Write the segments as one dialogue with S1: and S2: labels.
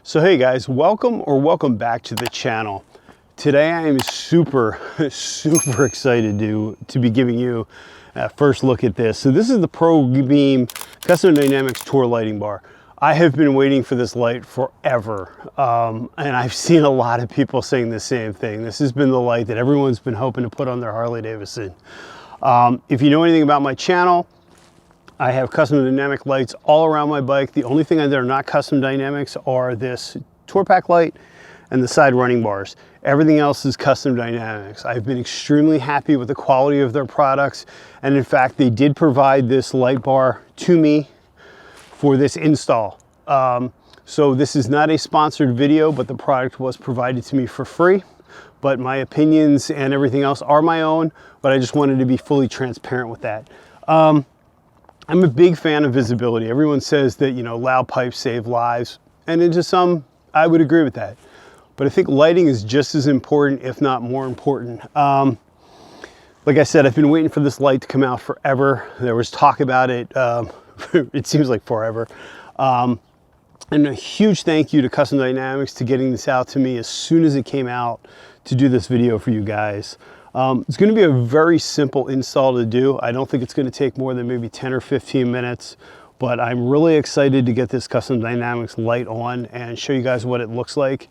S1: So hey guys, welcome back to the channel. Today I am super excited to be giving you a first look at this. So this is the ProBEAM Custom Dynamics Tour lighting bar. I have been waiting for this light forever, and I've seen a lot of people saying the same thing. This has been the light that everyone's been hoping to put on their Harley Davidson. If you know anything about my channel, I have custom dynamic lights all around my bike. The only thing that are not custom dynamics are this Tour Pak light and the side running bars. Everything else is custom dynamics. I've been extremely happy with the quality of their products. And in fact, they did provide this light bar to me for this install. So this is not a sponsored video, but the product was provided to me for free. But my opinions and everything else are my own, but I just wanted to be fully transparent with that. I'm a big fan of visibility. Everyone says that, you know, loud pipes save lives, and into some, I would agree with that. But I think lighting is just as important, if not more important. Like I said, I've been waiting for this light to come out forever. There was talk about it, it seems like forever. And a huge thank you to Custom Dynamics to getting this out to me as soon as it came out to do this video for you guys. It's going to be a very simple install to do. I don't think it's going to take more than maybe 10 or 15 minutes, but I'm really excited to get this Custom Dynamics light on and show you guys what it looks like.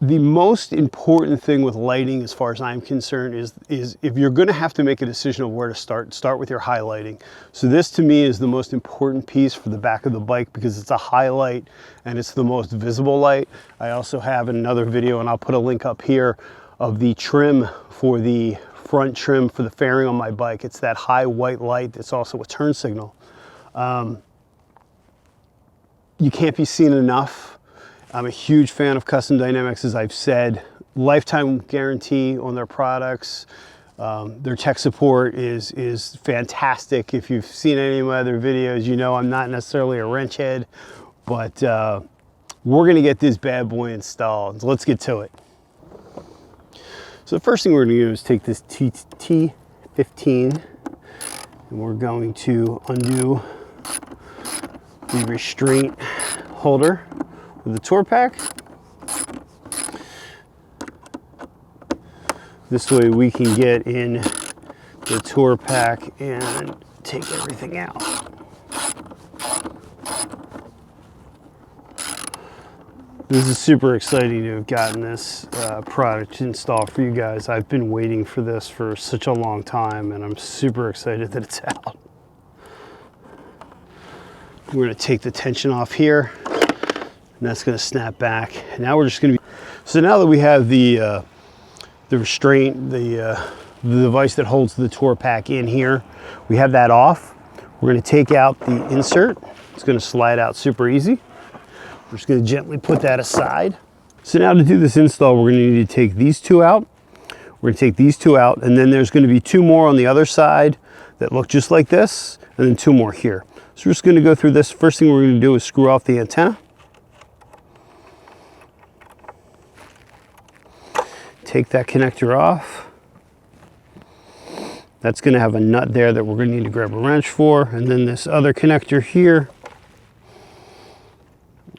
S1: The most important thing with lighting, as far as I'm concerned, is if you're going to have to make a decision of where to start with your highlighting. So this to me is the most important piece for the back of the bike because it's a highlight and it's the most visible light. I also have another video, and I'll put a link up here, of the trim for the front trim for the fairing on my bike. It's that high white light that's also a turn signal. You can't be seen enough. I'm a huge fan of Custom Dynamics, as I've said. Lifetime guarantee on their products. Their tech support is fantastic. If you've seen any of my other videos, you know I'm not necessarily a wrench head, but we're gonna get this bad boy installed. So let's get to it. So the first thing we're going to do is take this T15 and we're going to undo the restraint holder with the Tour Pak. This way we can get in the Tour Pak and take everything out. This is super exciting to have gotten this product installed for you guys. I've been waiting for this for such a long time, and I'm super excited that it's out. We're going to take the tension off here, and that's going to snap back. Now we're just going to be... So now that we have the restraint, the device that holds the Tour Pak in here, we have that off. We're going to take out the insert. It's going to slide out super easy. We're just going to gently put that aside. So now to do this install, we're going to need to take these two out. We're going to take these two out, and then there's going to be two more on the other side that look just like this, and then two more here. So we're just going to go through this. First thing we're going to do is screw off the antenna. Take that connector off. That's going to have a nut there that we're going to need to grab a wrench for, and then this other connector here,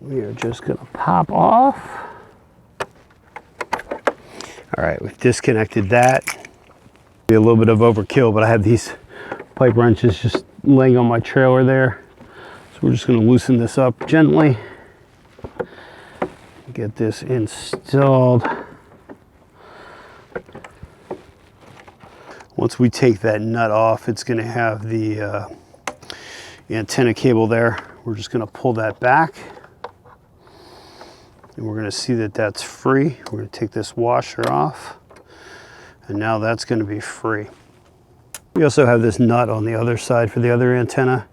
S1: we are just going to pop off. All right, we've disconnected that. Be a little bit of overkill, but I have these pipe wrenches just laying on my trailer there. So we're just going to loosen this up gently. Get this installed. Once we take that nut off, it's going to have the antenna cable there. We're just going to pull that back. And we're going to see that that's free. We're going to take this washer off, and now that's going to be free. We also have this nut on the other side for the other antenna.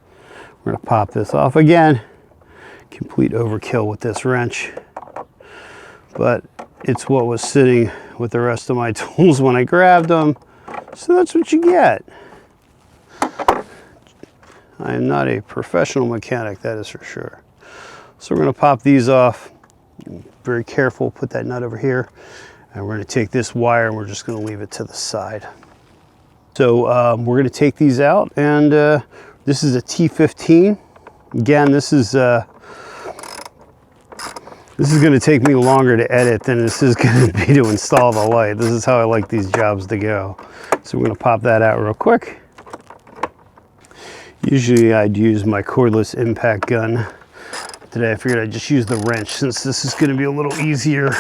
S1: We're going to pop this off again. Complete overkill with this wrench, but it's what was sitting with the rest of my tools when I grabbed them, so that's what you get. I am not a professional mechanic, that is for sure. So we're going to pop these off. Very careful, put that nut over here, and we're going to take this wire and we're just going to leave it to the side. So we're going to take these out, and this is a T15. Again, this is This is going to take me longer to edit than this is going to be to install the light. This is how I like these jobs to go. So we're going to pop that out real quick. Usually I'd use my cordless impact gun. Today I figured I'd just use the wrench since this is going to be a little easier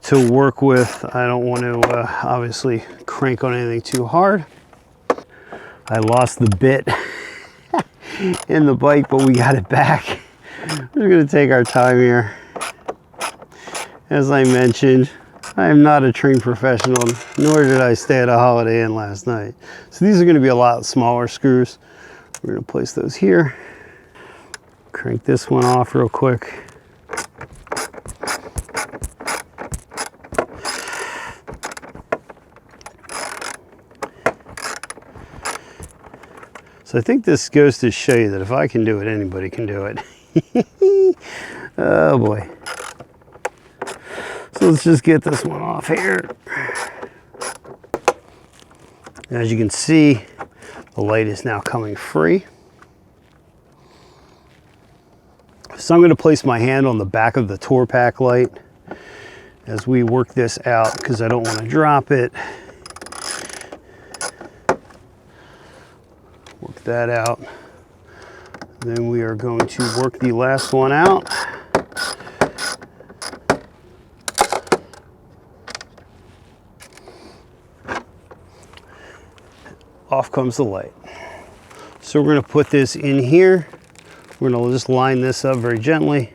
S1: to work with. I don't want to obviously crank on anything too hard. I lost the bit in the bike, but we got it back. We're going to take our time here. As I mentioned, I am not a trained professional, nor did I stay at a Holiday Inn last night. So these are going to be a lot smaller screws. We're going to place those here. Crank this one off real quick. So I think this goes to show you that if I can do it, anybody can do it. Oh boy. So let's just get this one off here. As you can see, the light is now coming free. So I'm going to place my hand on the back of the Tour Pak light as we work this out because I don't want to drop it. Work that out. Then we are going to work the last one out. Off comes the light. So we're going to put this in here. We're going to just line this up very gently.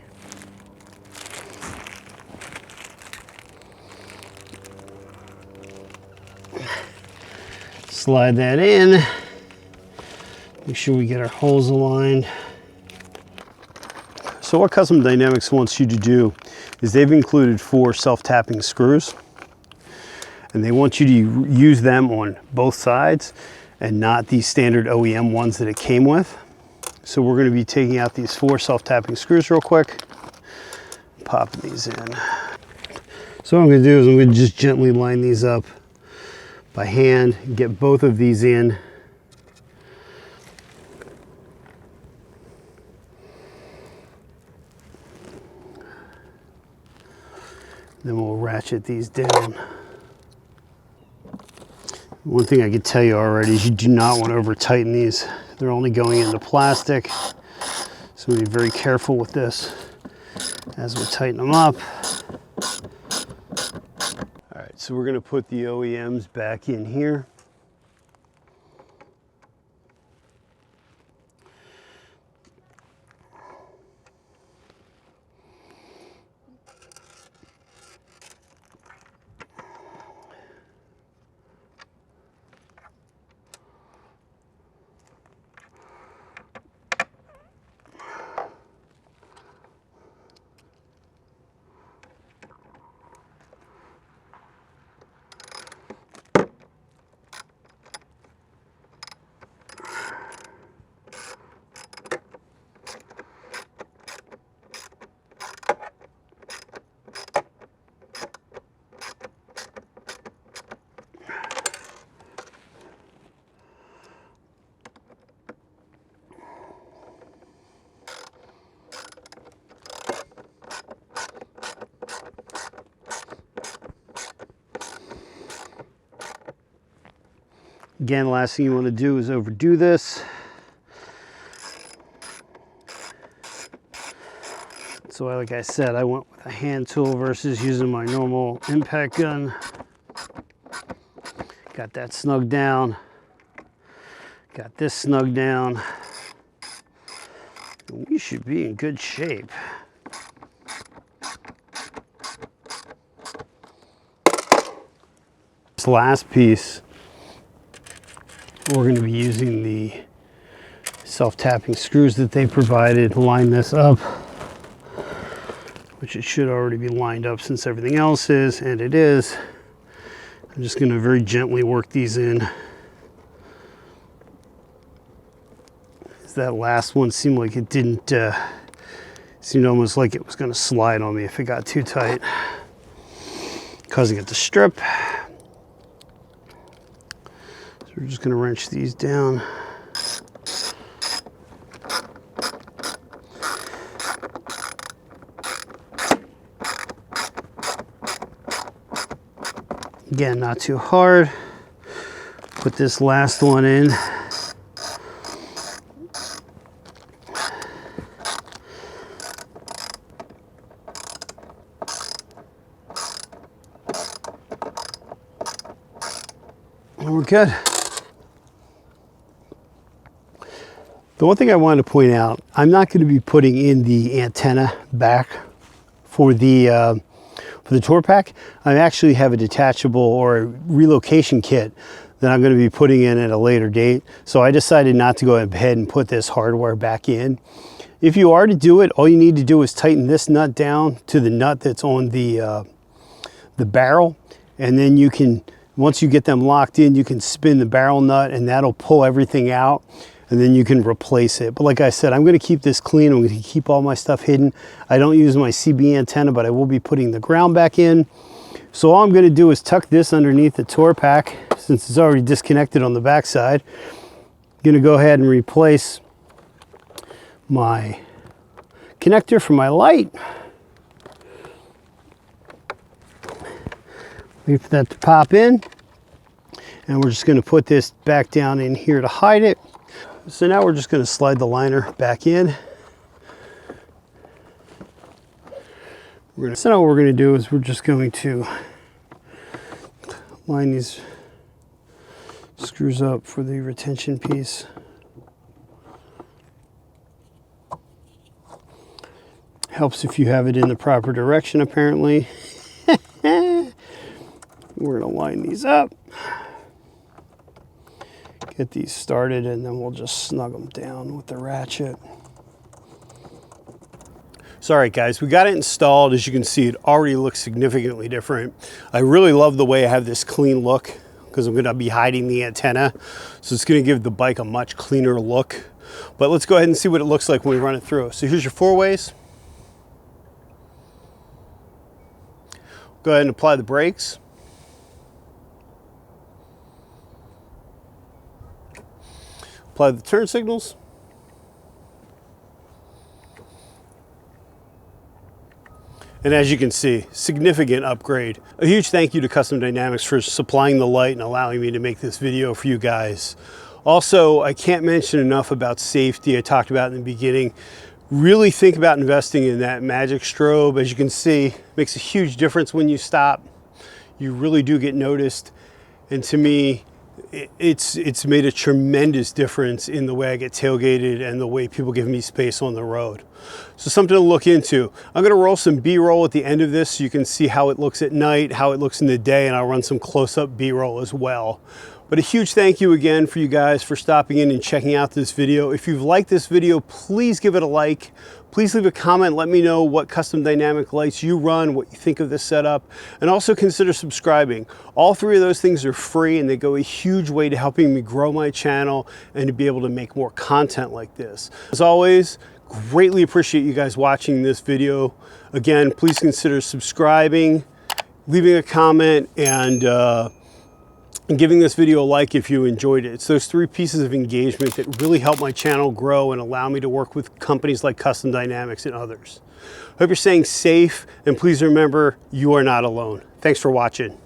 S1: Slide that in. Make sure we get our holes aligned. So what Custom Dynamics wants you to do is they've included 4 self-tapping screws, and they want you to use them on both sides and not the standard OEM ones that it came with. So we're going to be taking out these 4 self-tapping screws real quick, popping these in. So what I'm going to do is I'm going to just gently line these up by hand, get both of these in. Then we'll ratchet these down. One thing I can tell you already is you do not want to over tighten these. They're only going into plastic. So we'll be very careful with this as we tighten them up. All right, so we're going to put the OEMs back in here. Again, last thing you want to do is overdo this. So like I said, I went with a hand tool versus using my normal impact gun. Got that snug down. Got this snug down. We should be in good shape. This last piece, we're going to be using the self-tapping screws that they provided to line this up, which it should already be lined up since everything else is, and it is. I'm just going to very gently work these in. That last one seemed like it didn't, seemed almost like it was going to slide on me if it got too tight, causing it to strip. We're just going to wrench these down. Again, not too hard. Put this last one in. And we're good. The one thing I wanted to point out, I'm not going to be putting in the antenna back for the Tour Pak. I actually have a detachable or a relocation kit that I'm going to be putting in at a later date. So I decided not to go ahead and put this hardware back in. If you are to do it, all you need to do is tighten this nut down to the nut that's on the barrel, and then you can, once you get them locked in, you can spin the barrel nut and that'll pull everything out, and then you can replace it. But like I said, I'm going to keep this clean. I'm going to keep all my stuff hidden. I don't use my CB antenna, but I will be putting the ground back in. So all I'm going to do is tuck this underneath the Tour Pak, since it's already disconnected on the back side. I'm going to go ahead and replace my connector for my light. Wait for that to pop in. And we're just going to put this back down in here to hide it. So now we're just going to slide the liner back in. So now what we're going to do is we're just going to line these screws up for the retention piece. Helps if you have it in the proper direction, apparently. We're going to line these up. Get these started, and then we'll just snug them down with the ratchet. So all right guys, we got it installed. As you can see, it already looks significantly different. I really love the way I have this clean look because I'm going to be hiding the antenna. So it's going to give the bike a much cleaner look. But let's go ahead and see what it looks like when we run it through. So here's your four ways. Go ahead and apply the brakes. Apply the turn signals. And as you can see, significant upgrade. A huge thank you to Custom Dynamics for supplying the light and allowing me to make this video for you guys. Also, I can't mention enough about safety. I talked about in the beginning. Really think about investing in that magic strobe. As you can see, it makes a huge difference when you stop. You really do get noticed. And to me, it's made a tremendous difference in the way I get tailgated and the way people give me space on the road. So something to look into. I'm going to roll some B-roll at the end of this so you can see how it looks at night, how it looks in the day, and I'll run some close-up B-roll as well. But a huge thank you again for you guys for stopping in and checking out this video. If you've liked this video, please give it a like. Please leave a comment. Let me know what custom dynamic lights you run, what you think of this setup, and also consider subscribing. All three of those things are free, and they go a huge way to helping me grow my channel and to be able to make more content like this. As always, greatly appreciate you guys watching this video. Again, please consider subscribing, leaving a comment, and giving this video a like if you enjoyed it. It's those three pieces of engagement that really help my channel grow and allow me to work with companies like Custom Dynamics and others. Hope you're staying safe, and please remember, you are not alone. Thanks for watching.